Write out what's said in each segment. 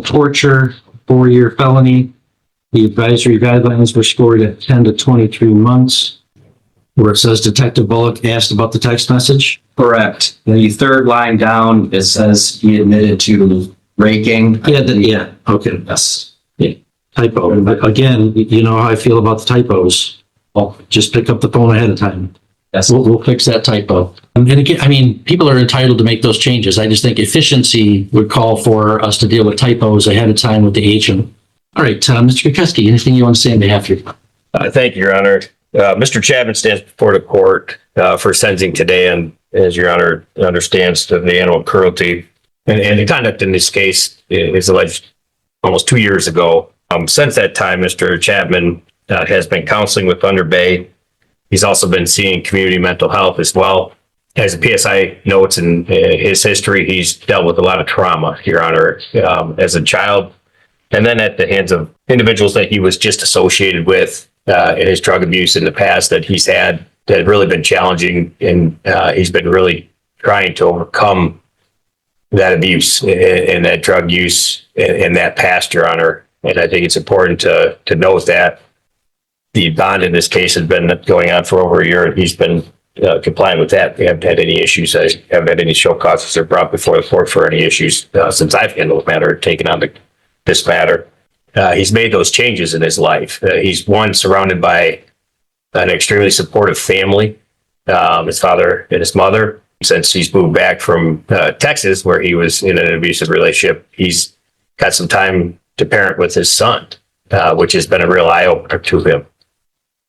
torture, 4-year felony. The advisory guidelines were scored at 10 to 23 months. Where it says Detective Bullock asked about the text message. Correct. The third line down, it says he admitted to raking. Yeah. Okay. Yes. Yeah. Typo. But again, you know how I feel about the typos. Well, just pick up the phone ahead of time. Yes. We'll fix that typo. And again, I mean, people are entitled to make those changes. I just think efficiency would call for us to deal with typos ahead of time with the agent. All right, Mr. Kukeski, anything you want to say on behalf of your... Thank you, Your Honor. Mr. Chapman stands before the court for sentencing today, and as Your Honor understands, the animal cruelty and the conduct in this case is alleged almost 2 years ago. Since that time, Mr. Chapman has been counseling with Thunder Bay. He's also been seeing community mental health as well. As the PSI notes in his history, he's dealt with a lot of trauma, Your Honor, as a child, and then at the hands of individuals that he was just associated with in his drug abuse in the past that he's had that have really been challenging, and he's been really trying to overcome that abuse and that drug use in that past, Your Honor. And I think it's important to note that the bond in this case has been going on for over a year, and he's been complying with that. We haven't had any issues. I haven't had any show causes or brought before the court for any issues since I've handled the matter, taken on this matter. He's made those changes in his life. He's surrounded by an extremely supportive family, his father and his mother. Since he's moved back from Texas, where he was in an abusive relationship, he's got some time to parent with his son, which has been a real eye-opener to him.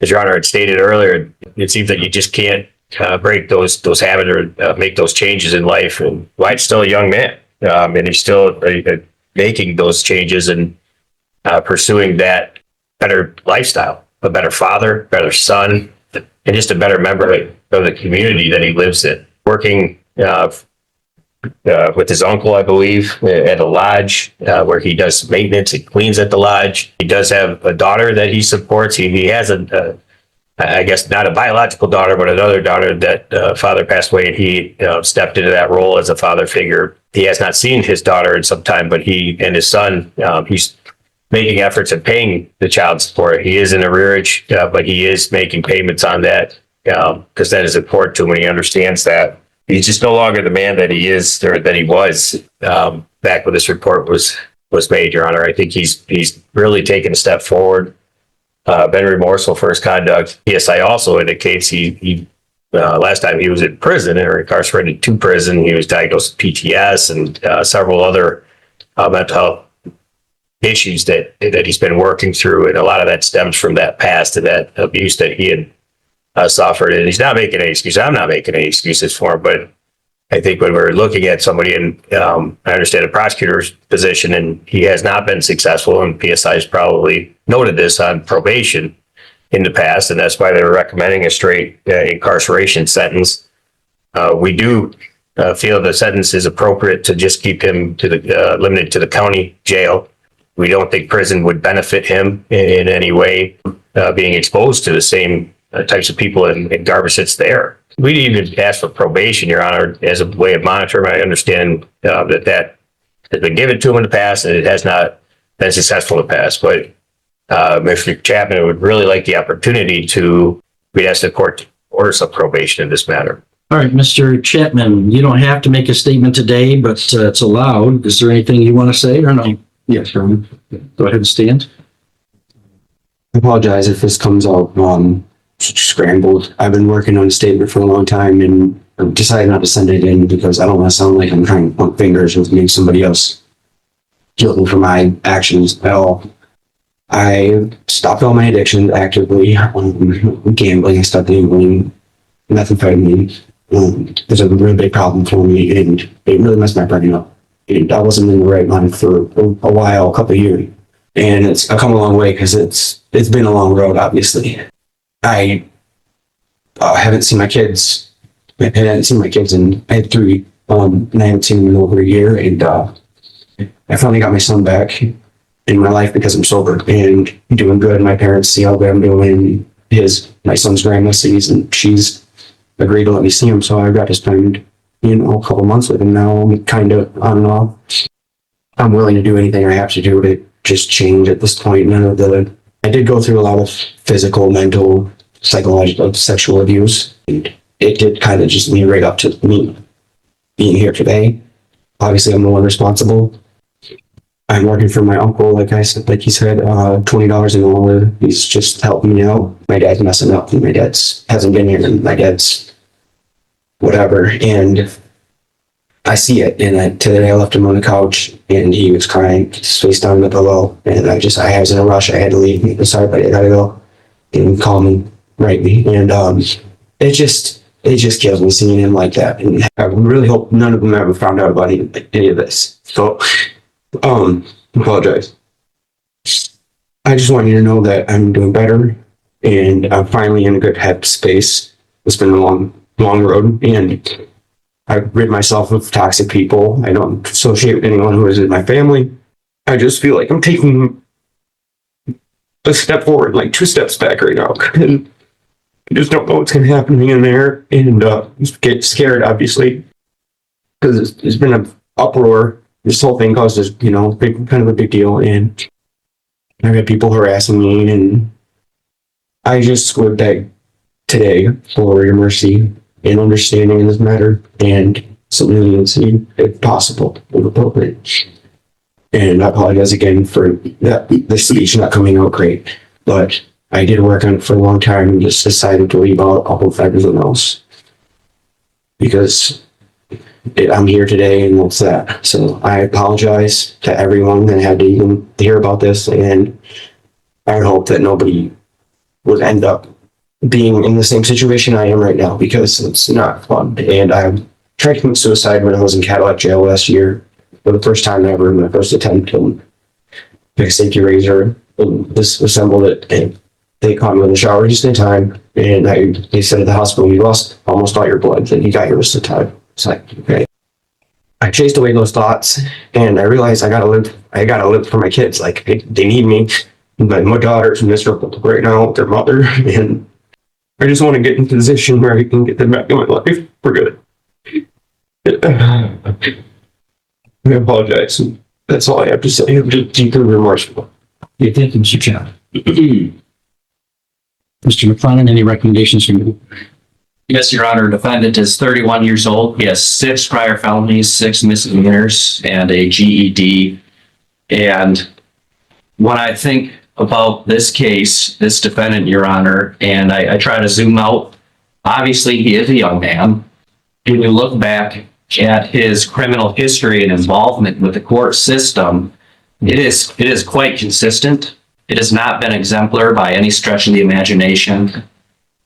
As Your Honor had stated earlier, it seems that you just can't break those habits or make those changes in life. And Wyatt's still a young man, and he's still making those changes and pursuing that better lifestyle, a better father, better son, and just a better member of the community that he lives in. Working with his uncle, I believe, at a lodge where he does maintenance and cleans at the lodge. He does have a daughter that he supports. He has I guess not a biological daughter, but another daughter that father passed away, and he stepped into that role as a father figure. He has not seen his daughter in some time, but he and his son, he's making efforts at paying the child support. He is in arrearage, but he is making payments on that because that is important to him, and he understands that. He's just no longer the man that he is or that he was back when this report was made, Your Honor. I think he's really taken a step forward, been remorseful for his conduct. PSI also indicates he last time he was in prison or incarcerated to prison, he was diagnosed with PTS and several other mental health issues that he's been working through, and a lot of that stems from that past and that abuse that he had suffered. And he's not making any excuses. I'm not making any excuses for him, but I think when we're looking at somebody, and I understand the prosecutor's position, and he has not been successful, and PSI has probably noted this on probation in the past, and that's why they were recommending a straight incarceration sentence. We do feel the sentence is appropriate to just keep him to limited to the county jail. We don't think prison would benefit him in any way, being exposed to the same types of people and garbage that's there. We even asked for probation, Your Honor, as a way of monitoring. I understand that has been given to him in the past, and it has not been successful in the past. But Mr. Chapman would really like the opportunity we'd ask the court to order some probation in this matter. All right, Mr. Chapman, you don't have to make a statement today, but it's allowed. Is there anything you want to say or no? Yes, Go ahead and stand. I apologize if this comes out scrambled. I've been working on a statement for a long time, and I've decided not to send it in because I don't want to sound like I'm trying to point fingers with make somebody else guilty for my actions at all. I stopped all my addictions actively. Gambling, I stopped gambling, methamphetamine. It's a really big problem for me, and it really messed my brain up. And I wasn't in the right mind for a while, a couple of years. And I've come a long way because it's been a long road, obviously. I haven't seen my kids. I hadn't seen my kids I had 3, and I haven't seen them in over a year. And I finally got my son back in my life because I'm sober and doing good. My parents see how good I'm doing. My son's grandma sees, and she's agreed to let me see him. So I got to spend, a couple months with him now. I'm kind of on and off. I'm willing to do anything I have to do to just change at this point. I did go through a lot of physical, mental, psychological, sexual abuse. And it did kind of just lead right up to me being here today. Obviously, I'm the one responsible. I'm working for my uncle, like I said, like he said, $20 an hour. He's just helping me out. My dad's messing up, and my dad's hasn't been here, and my dad's whatever. And I see it. And today I left him on the couch, and he was crying, his face down on the pillow. And I was in a rush. I had to leave. I'm sorry, but I gotta go. And call me, write me, and it just kills me seeing him like that. And I really hope none of them ever found out about any of this. So. Apologize. I just want you to know that I'm doing better and I'm finally in a good headspace. It's been a long road, and I've rid myself of toxic people. I don't associate with anyone who is in my family. I just feel like I'm taking a step forward, like 2 steps back right now. And I just don't know what's going to happen to me in there, and get scared, obviously, because it's been an uproar. This whole thing caused us, kind of a big deal, and I've had people harassing me, and I just would beg today for your mercy and understanding in this matter, and some leniency, if possible, if appropriate. And I apologize again for the speech not coming out great, but I did work on it for a long time and just decided to leave out all of everything else because I'm here today, and that's that. So I apologize to everyone that had to even hear about this, and I hope that nobody would end up being in the same situation I am right now, because it's not fun. And I tried to commit suicide when I was in Cadillac jail last year for the first time ever, my first attempt, and pick a safety razor and disassembled it, and they caught me in the shower just in time, and they said at the hospital, you lost almost all your blood, and you got yours this time. It's like, okay. I chased away those thoughts, and I realized I gotta live for my kids. Like, they need me. My daughter's miserable right now with their mother, and I just want to get in a position where I can get them back in my life for good. I apologize. That's all I have to say. I'm just deeply remorseful. Okay, thank you, Mr. Chapman. Mr. McFarland, any recommendations from you? Yes, Your Honor. Defendant is 31 years old. He has 6 prior felonies, 6 misdemeanors, and a GED. And when I think about this case, this defendant, Your Honor, and I try to zoom out, obviously he is a young man. When you look back at his criminal history and involvement with the court system, it is quite consistent. It has not been exemplar by any stretch of the imagination.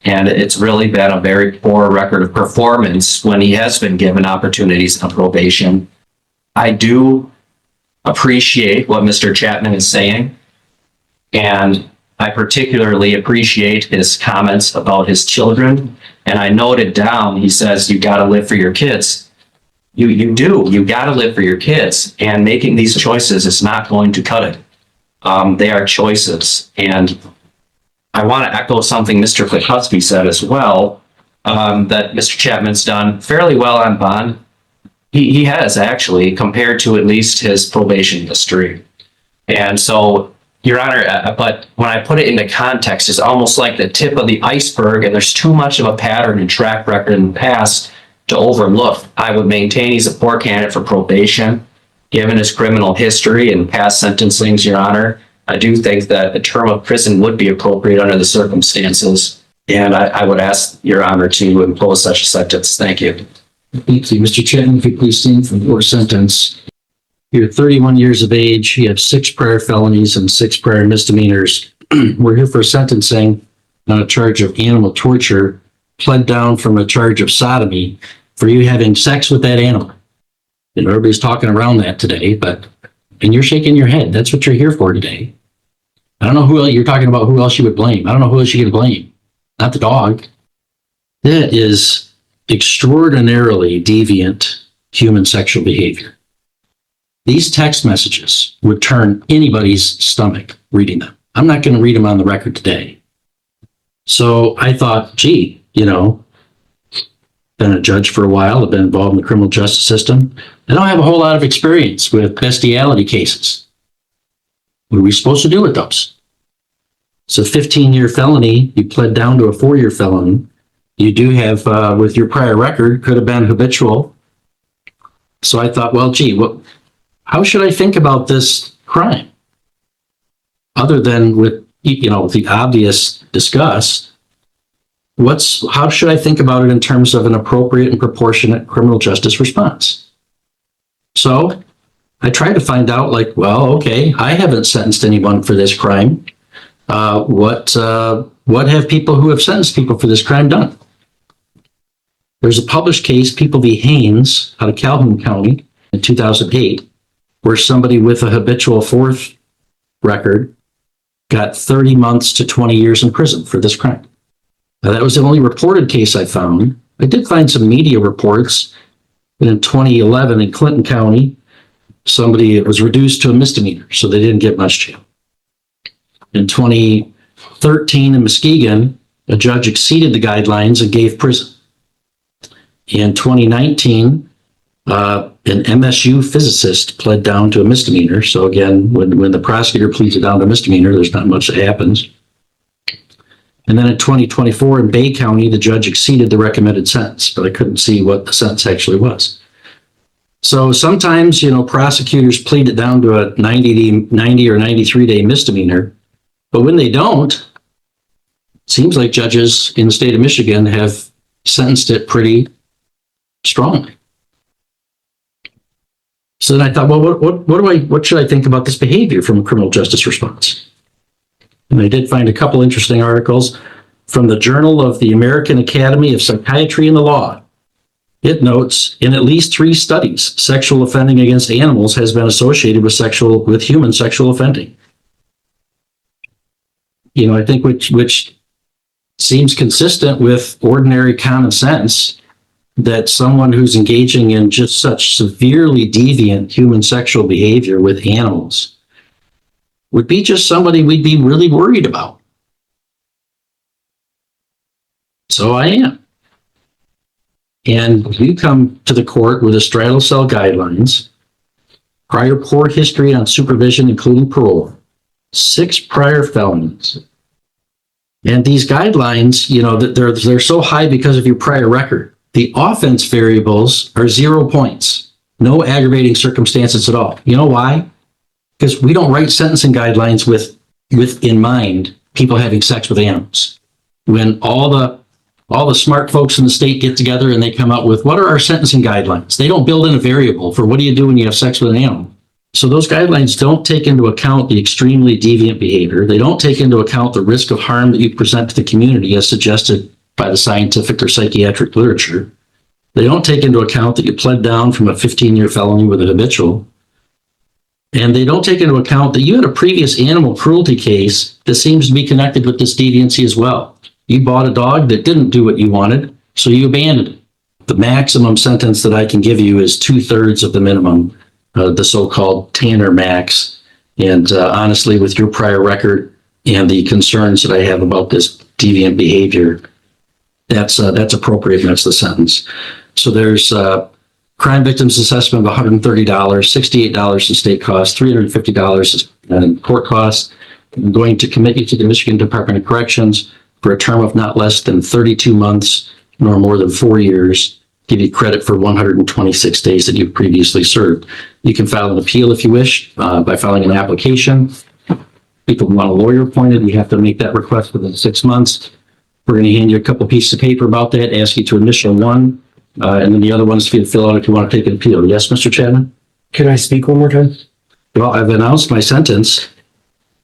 And it's really been a very poor record of performance when he has been given opportunities on probation. I do appreciate what Mr. Chapman is saying, and I particularly appreciate his comments about his children. And I noted down, he says, you got to live for your kids. You do. You got to live for your kids. And making these choices is not going to cut it. They are choices. And I want to echo something Mr. Klikutsky said as well, that Mr. Chapman's done fairly well on bond. He has actually, compared to at least his probation history. And so, Your Honor, but when I put it into context, it's almost like the tip of the iceberg, and there's too much of a pattern and track record in the past to overlook. I would maintain he's a poor candidate for probation, given his criminal history and past sentencings, Your Honor. I do think that a term of prison would be appropriate under the circumstances, and I would ask Your Honor to impose such a sentence. Thank you. Thank you. Mr. Chapman, if you please stand for your sentence. You're 31 years of age. You have 6 prior felonies and 6 prior misdemeanors. We're here for sentencing on a charge of animal torture, pled down from a charge of sodomy for you having sex with that animal. And everybody's talking around that today, and you're shaking your head. That's what you're here for today. I don't know who else you're talking about, who else you would blame. I don't know who else you can blame. Not the dog. That is extraordinarily deviant human sexual behavior. These text messages would turn anybody's stomach reading them. I'm not going to read them on the record today. So I thought, gee, been a judge for a while, I've been involved in the criminal justice system. I don't have a whole lot of experience with bestiality cases. What are we supposed to do with those? It's a 15-year felony. You pled down to a 4-year felony. You do have, with your prior record, could have been habitual. So I thought, well, gee, how should I think about this crime? Other than with, the obvious disgust, how should I think about it in terms of an appropriate and proportionate criminal justice response? So I tried to find out, okay, I haven't sentenced anyone for this crime. What have people who have sentenced people for this crime done? There's a published case, People v. Haynes, out of Calhoun County in 2008, where somebody with a habitual 4th record got 30 months to 20 years in prison for this crime. Now, that was the only reported case I found. I did find some media reports that in 2011 in Clinton County, somebody was reduced to a misdemeanor, so they didn't get much jail. In 2013 in Muskegon, a judge exceeded the guidelines and gave prison. In 2019, an MSU physicist pled down to a misdemeanor. So again, when the prosecutor pleads it down to a misdemeanor, there's not much that happens. And then in 2024 in Bay County, the judge exceeded the recommended sentence, but I couldn't see what the sentence actually was. So sometimes, prosecutors plead it down to a 90 or 93-day misdemeanor, but when they don't, it seems like judges in the state of Michigan have sentenced it pretty strongly. So then I thought, well, what should I think about this behavior from a criminal justice response? And I did find a couple interesting articles from the Journal of the American Academy of Psychiatry and the Law. It notes, in at least 3 studies, sexual offending against animals has been associated with human sexual offending. I think which seems consistent with ordinary common sense, that someone who's engaging in just such severely deviant human sexual behavior with animals would be just somebody we'd be really worried about. So I am. And you come to the court with a straddle cell guidelines, prior court history on supervision, including parole, 6 prior felonies. And these guidelines, they're so high because of your prior record. The offense variables are 0 points, no aggravating circumstances at all. You know why? Because we don't write sentencing guidelines with in mind people having sex with animals. When all the smart folks in the state get together and they come up with, what are our sentencing guidelines? They don't build in a variable for what do you do when you have sex with an animal. So those guidelines don't take into account the extremely deviant behavior. They don't take into account the risk of harm that you present to the community as suggested by the scientific or psychiatric literature. They don't take into account that you pled down from a 15-year felony with a habitual. And they don't take into account that you had a previous animal cruelty case that seems to be connected with this deviancy as well. You bought a dog that didn't do what you wanted, so you abandoned it. The maximum sentence that I can give you is 2/3 of the minimum, the so-called Tanner max. And honestly, with your prior record and the concerns that I have about this deviant behavior, that's appropriate, and that's the sentence. So there's crime victims assessment of $130, $68 in state costs, $350 in court costs. I'm going to commit you to the Michigan Department of Corrections for a term of not less than 32 months nor more than 4 years. Give you credit for 126 days that you've previously served. You can file an appeal if you wish by filing an application. People who want a lawyer appointed, we have to make that request within 6 months. We're going to hand you a couple pieces of paper about that, ask you to initial one, and then the other ones for you to fill out if you want to take an appeal. Yes, Mr. Chapman? Can I speak one more time? Well, I've announced my sentence,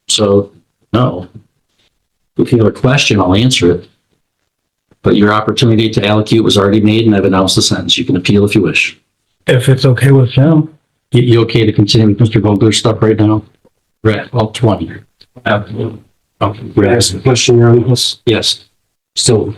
so no. If you have a question, I'll answer it. But your opportunity to allocute was already made, and I've announced the sentence. You can appeal if you wish. If it's okay with them. You okay to continue with Mr. Vogler's stuff right now? We're at 12:20. Can I ask a question, Your Honor? Yes. So,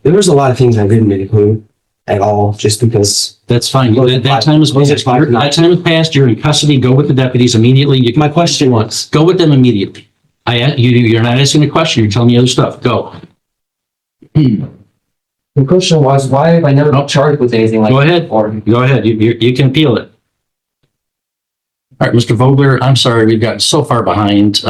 there was a lot of things I didn't include at all, just because. That's fine. That time is passed. That time is passed. You're in custody. Go with the deputies immediately. My question was. Go with them immediately. You're not asking a question. You're telling me other stuff. Go. The question was, why have I never been charged with anything like Go that ahead. before? Go ahead. You can appeal it. All right, Mr. Vogler, I'm sorry, we've gotten so far behind.